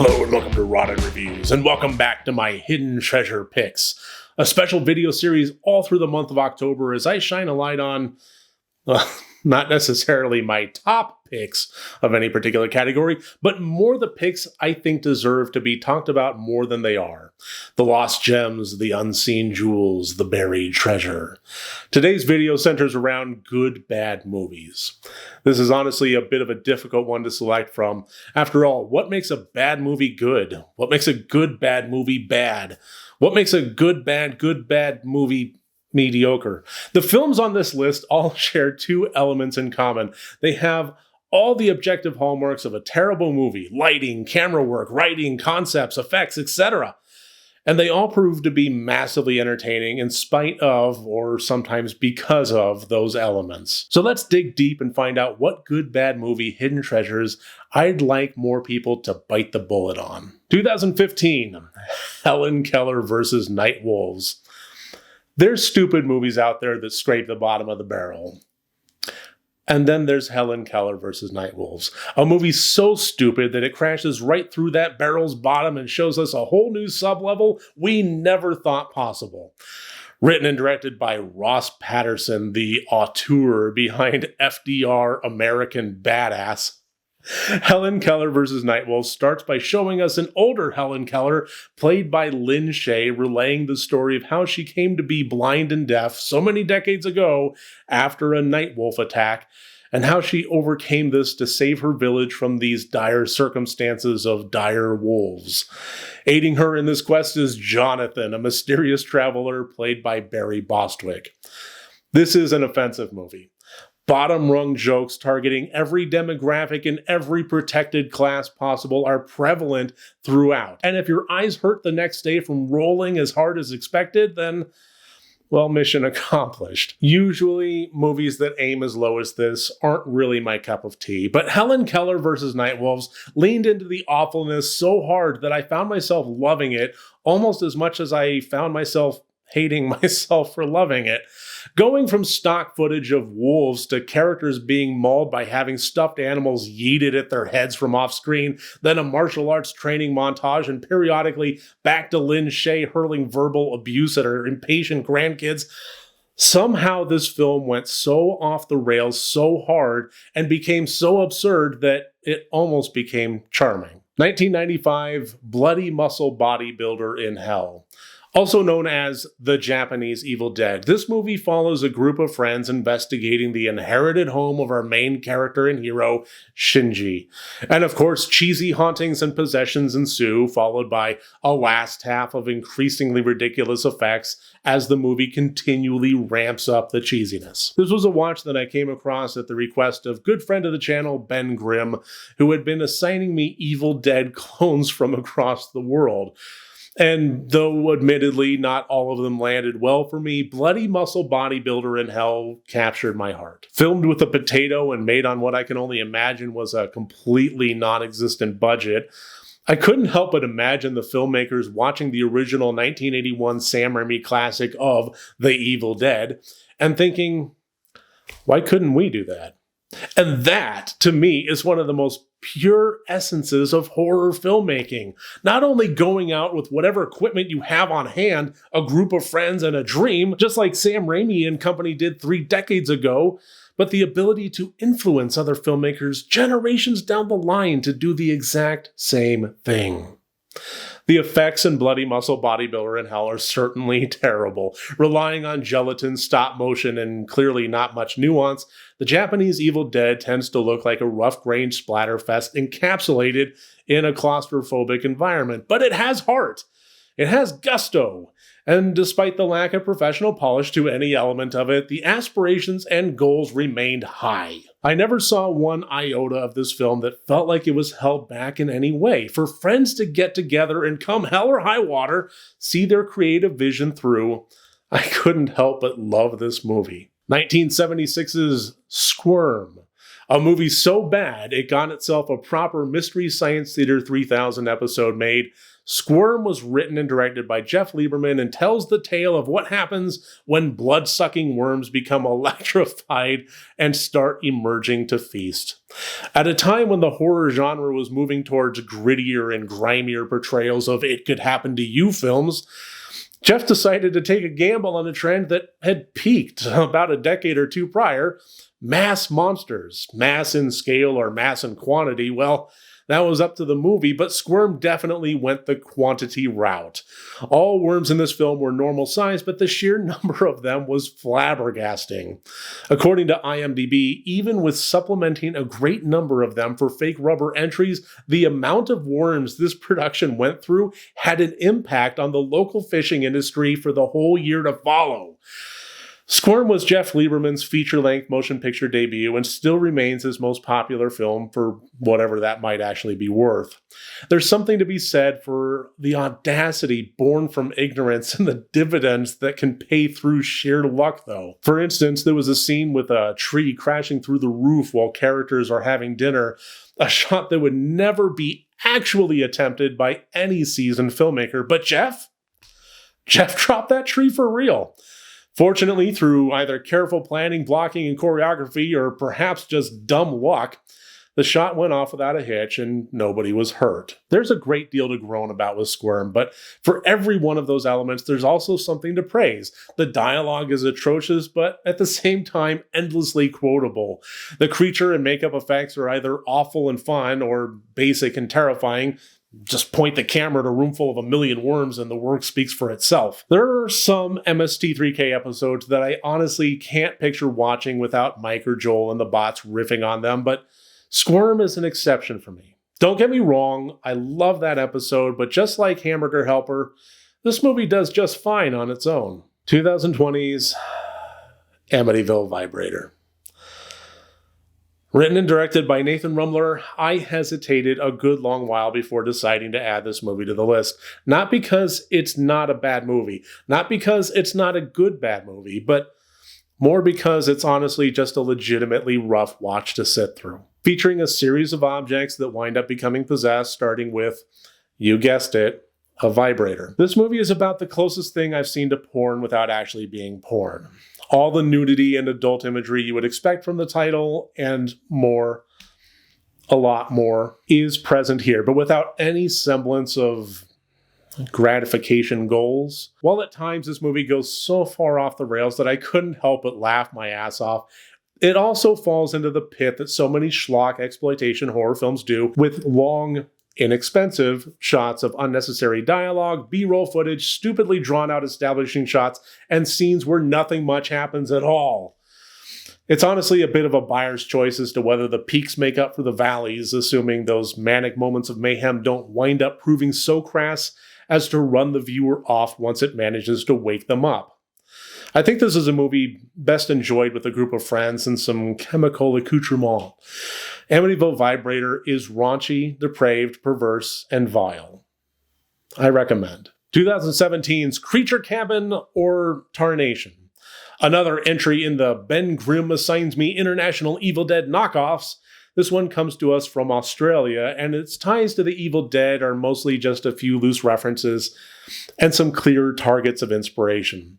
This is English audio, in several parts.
Hello and welcome to Rotten Reviews, and welcome back to my Hidden Treasure Picks, a special video series all through the month of October as I shine a light on, not necessarily my top picks of any particular category, but more the picks I think deserve to be talked about more than they are. The lost gems, the unseen jewels, the buried treasure. Today's video centers around good, bad movies. This is honestly a bit of a difficult one to select from. After all, what makes a bad movie good? What makes a good, bad movie bad? What makes a good, bad movie mediocre? The films on this list all share two elements in common. They have all the objective hallmarks of a terrible movie: lighting, camera work, writing, concepts, effects, etc. And they all prove to be massively entertaining in spite of, or sometimes because of, those elements. So let's dig deep and find out what good, bad movie hidden treasures I'd like more people to bite the bullet on. 2015, Helen Keller vs. Night Wolves. There's stupid movies out there that scrape the bottom of the barrel. And then there's Helen Keller vs. Night Wolves, a movie so stupid that it crashes right through that barrel's bottom and shows us a whole new sublevel we never thought possible. Written and directed by Ross Patterson, the auteur behind FDR American Badass, Helen Keller vs. Night Wolves starts by showing us an older Helen Keller, played by Lin Shaye, relaying the story of how she came to be blind and deaf so many decades ago after a night wolf attack, and how she overcame this to save her village from these dire circumstances of dire wolves. Aiding her in this quest is Jonathan, a mysterious traveler played by Barry Bostwick. This is an offensive movie. Bottom-rung jokes targeting every demographic and every protected class possible are prevalent throughout. And if your eyes hurt the next day from rolling as hard as expected, then, well, mission accomplished. Usually, movies that aim as low as this aren't really my cup of tea, but Helen Keller vs. Night Wolves leaned into the awfulness so hard that I found myself loving it almost as much as I found myself hating myself for loving it. Going from stock footage of wolves to characters being mauled by having stuffed animals yeeted at their heads from off screen, then a martial arts training montage, and periodically back to Lin Shaye hurling verbal abuse at her impatient grandkids. Somehow this film went so off the rails so hard and became so absurd that it almost became charming. 1995, Bloody Muscle Bodybuilder in Hell. Also known as The Japanese Evil Dead, this movie follows a group of friends investigating the inherited home of our main character and hero, Shinji. And of course, cheesy hauntings and possessions ensue, followed by a last half of increasingly ridiculous effects as the movie continually ramps up the cheesiness. This was a watch that I came across at the request of good friend of the channel, Ben Grimm, who had been assigning me Evil Dead clones from across the world. And though admittedly not all of them landed well for me, Bloody Muscle Bodybuilder in Hell captured my heart. Filmed with a potato and made on what I can only imagine was a completely non-existent budget, I couldn't help but imagine the filmmakers watching the original 1981 Sam Raimi classic of The Evil Dead and thinking, why couldn't we do that? And that, to me, is one of the most pure essences of horror filmmaking. Not only going out with whatever equipment you have on hand, a group of friends and a dream, just like Sam Raimi and company did 3 decades ago, but the ability to influence other filmmakers generations down the line to do the exact same thing. The effects in Bloody Muscle Bodybuilder in Hell are certainly terrible. Relying on gelatin, stop motion, and clearly not much nuance, The Japanese Evil Dead tends to look like a rough-grained splatterfest encapsulated in a claustrophobic environment. But it has heart. It has gusto. And despite the lack of professional polish to any element of it, the aspirations and goals remained high. I never saw one iota of this film that felt like it was held back in any way. For friends to get together and come hell or high water, see their creative vision through, I couldn't help but love this movie. 1976's Squirm. A movie so bad it got itself a proper Mystery Science Theater 3000 episode made, Squirm was written and directed by Jeff Lieberman and tells the tale of what happens when blood-sucking worms become electrified and start emerging to feast. At a time when the horror genre was moving towards grittier and grimier portrayals of It Could Happen to You films, Jeff decided to take a gamble on a trend that had peaked about a decade or two prior: mass monsters. Mass in scale or mass in quantity, well, that was up to the movie, but Squirm definitely went the quantity route. All worms in this film were normal size, but the sheer number of them was flabbergasting. According to IMDb, even with supplementing a great number of them for fake rubber entries, the amount of worms this production went through had an impact on the local fishing industry for the whole year to follow. Squirm was Jeff Lieberman's feature-length motion picture debut and still remains his most popular film, for whatever that might actually be worth. There's something to be said for the audacity born from ignorance and the dividends that can pay through sheer luck, though. For instance, there was a scene with a tree crashing through the roof while characters are having dinner, a shot that would never be actually attempted by any seasoned filmmaker. But Jeff dropped that tree for real. Fortunately, through either careful planning, blocking, and choreography, or perhaps just dumb luck, the shot went off without a hitch and nobody was hurt. There's a great deal to groan about with Squirm, but for every one of those elements, there's also something to praise. The dialogue is atrocious, but at the same time, endlessly quotable. The creature and makeup effects are either awful and fun or basic and terrifying. Just point the camera at a room full of 1 million worms and the work speaks for itself. There are some MST3K episodes that I honestly can't picture watching without Mike or Joel and the bots riffing on them, but Squirm is an exception for me. Don't get me wrong, I love that episode, but just like Hamburger Helper, this movie does just fine on its own. 2020's Amityville Vibrator. Written and directed by Nathan Rumler, I hesitated a good long while before deciding to add this movie to the list. Not because it's not a bad movie, not because it's not a good bad movie, but more because it's honestly just a legitimately rough watch to sit through. Featuring a series of objects that wind up becoming possessed, starting with, you guessed it, a vibrator. This movie is about the closest thing I've seen to porn without actually being porn. All the nudity and adult imagery you would expect from the title and more, a lot more, is present here, but without any semblance of gratification goals. While at times this movie goes so far off the rails that I couldn't help but laugh my ass off, it also falls into the pit that so many schlock exploitation horror films do, with long, inexpensive shots of unnecessary dialogue, B-roll footage, stupidly drawn-out establishing shots, and scenes where nothing much happens at all. It's honestly a bit of a buyer's choice as to whether the peaks make up for the valleys, assuming those manic moments of mayhem don't wind up proving so crass as to run the viewer off once it manages to wake them up. I think this is a movie best enjoyed with a group of friends and some chemical accoutrement. Amityville Vibrator is raunchy, depraved, perverse, and vile. I recommend. 2017's Creature Cabin or Tarnation. Another entry in the Ben Grimm Assigns Me International Evil Dead knockoffs. This one comes to us from Australia, and its ties to the Evil Dead are mostly just a few loose references and some clear targets of inspiration.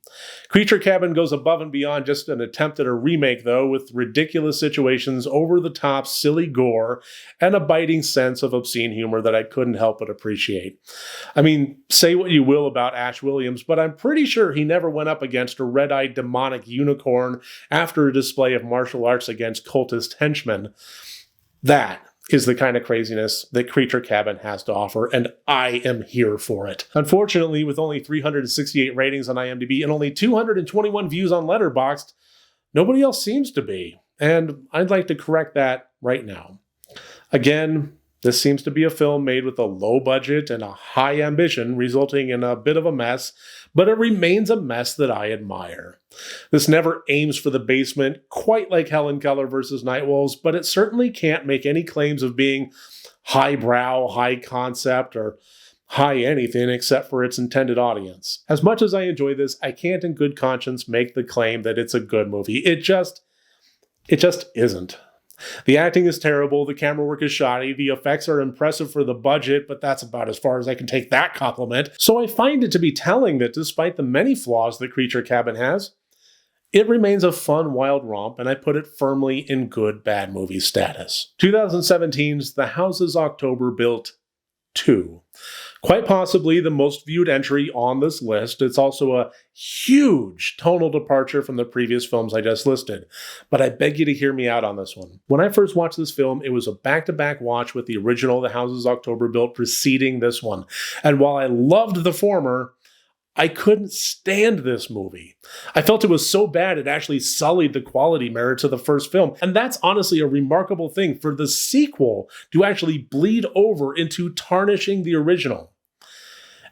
Creature Cabin goes above and beyond just an attempt at a remake, though, with ridiculous situations, over-the-top silly gore, and a biting sense of obscene humor that I couldn't help but appreciate. I mean, say what you will about Ash Williams, but I'm pretty sure he never went up against a red-eyed demonic unicorn after a display of martial arts against cultist henchmen. That is the kind of craziness that Creature Cabin has to offer, and I am here for it. Unfortunately, with only 368 ratings on IMDb and only 221 views on Letterboxd, nobody else seems to be, and I'd like to correct that right now. Again, this seems to be a film made with a low budget and a high ambition, resulting in a bit of a mess, but it remains a mess that I admire. This never aims for the basement, quite like Helen Keller vs. Nightwolves, but it certainly can't make any claims of being highbrow, high concept, or high anything except for its intended audience. As much as I enjoy this, I can't in good conscience make the claim that it's a good movie. It just isn't. The acting is terrible, the camera work is shoddy, the effects are impressive for the budget, but that's about as far as I can take that compliment. So I find it to be telling that despite the many flaws that 𝗘𝗾𝗂𝗏𝗺𝗀 has, it remains a fun, wild romp, and I put it firmly in good bad movie status. 2017's The Houses October Built 2. Quite possibly the most viewed entry on this list. It's also a huge tonal departure from the previous films I just listed. But I beg you to hear me out on this one. When I first watched this film, it was a back-to-back watch with the original The Houses October Built preceding this one. And while I loved the former, I couldn't stand this movie. I felt it was so bad it actually sullied the quality merits of the first film. And that's honestly a remarkable thing for the sequel to actually bleed over into tarnishing the original.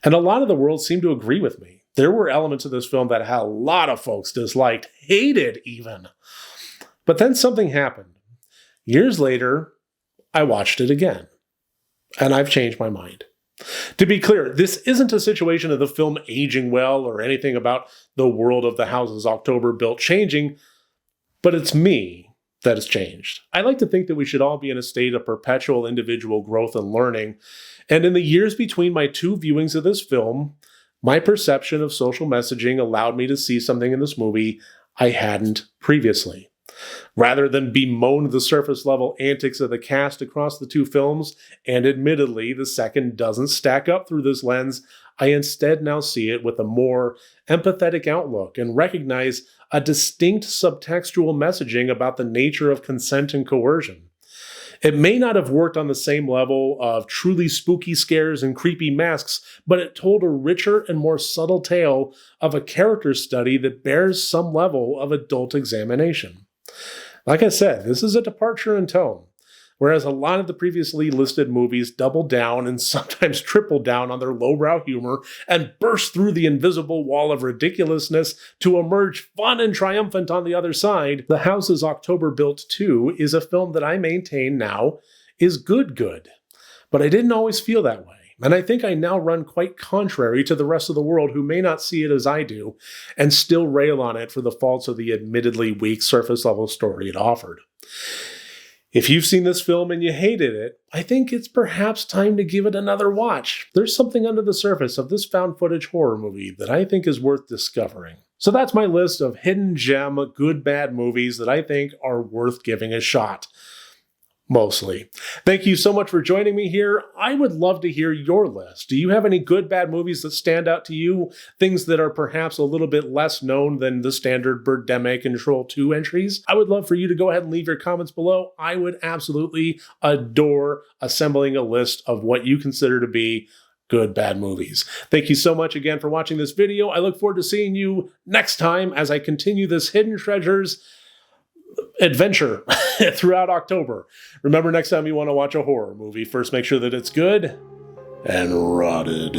And a lot of the world seemed to agree with me. There were elements of this film that a lot of folks disliked, hated even. But then something happened. Years later, I watched it again. And I've changed my mind. To be clear, this isn't a situation of the film aging well or anything about the world of The Houses October Built changing, but it's me that has changed. I like to think that we should all be in a state of perpetual individual growth and learning, and in the years between my two viewings of this film, my perception of social messaging allowed me to see something in this movie I hadn't previously. Rather than bemoan the surface-level antics of the cast across the two films, and admittedly the second doesn't stack up through this lens, I instead now see it with a more empathetic outlook and recognize a distinct subtextual messaging about the nature of consent and coercion. It may not have worked on the same level of truly spooky scares and creepy masks, but it told a richer and more subtle tale of a character study that bears some level of adult examination. Like I said, this is a departure in tone, whereas a lot of the previously listed movies double down and sometimes triple down on their lowbrow humor and burst through the invisible wall of ridiculousness to emerge fun and triumphant on the other side. The Houses October Built 2 is a film that I maintain now is good. But I didn't always feel that way. And I think I now run quite contrary to the rest of the world who may not see it as I do, and still rail on it for the faults of the admittedly weak surface-level story it offered. If you've seen this film and you hated it, I think it's perhaps time to give it another watch. There's something under the surface of this found footage horror movie that I think is worth discovering. So that's my list of hidden gem, good bad movies that I think are worth giving a shot. Mostly. Thank you so much for joining me here. I would love to hear your list. Do you have any good, bad movies that stand out to you? Things that are perhaps a little bit less known than the standard Birdemic and Troll 2 entries? I would love for you to go ahead and leave your comments below. I would absolutely adore assembling a list of what you consider to be good, bad movies. Thank you so much again for watching this video. I look forward to seeing you next time as I continue this Hidden Treasures adventure throughout October. Remember, next time you want to watch a horror movie, first make sure that it's good and rotted.